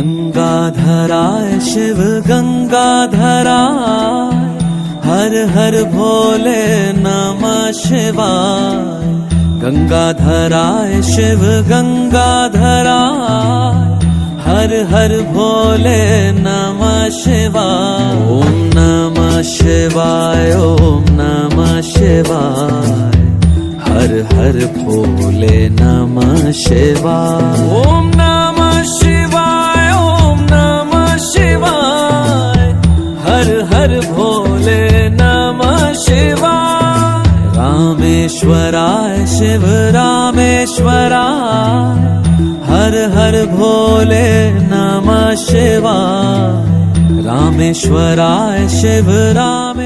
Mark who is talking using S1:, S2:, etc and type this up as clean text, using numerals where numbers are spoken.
S1: गंगाधराय शिव गंगाधराय, हर हर भोले नमः शिवाय। गंगाधराय शिव गंगाधराय, हर हर भोले नमः शिवाय। ओम नमः शिवाय, ओम नमः शिवाय, हर हर भोले नमः शिवाय। ओम नमः शिवाय, ओम नमः शिवाय, हर हर भोले नमः शिवाय। रामेश्वराय शिव रामेश्वराय, हर हर भोले नमः शिवाय। रामेश्वराय शिव रामेश्वराय।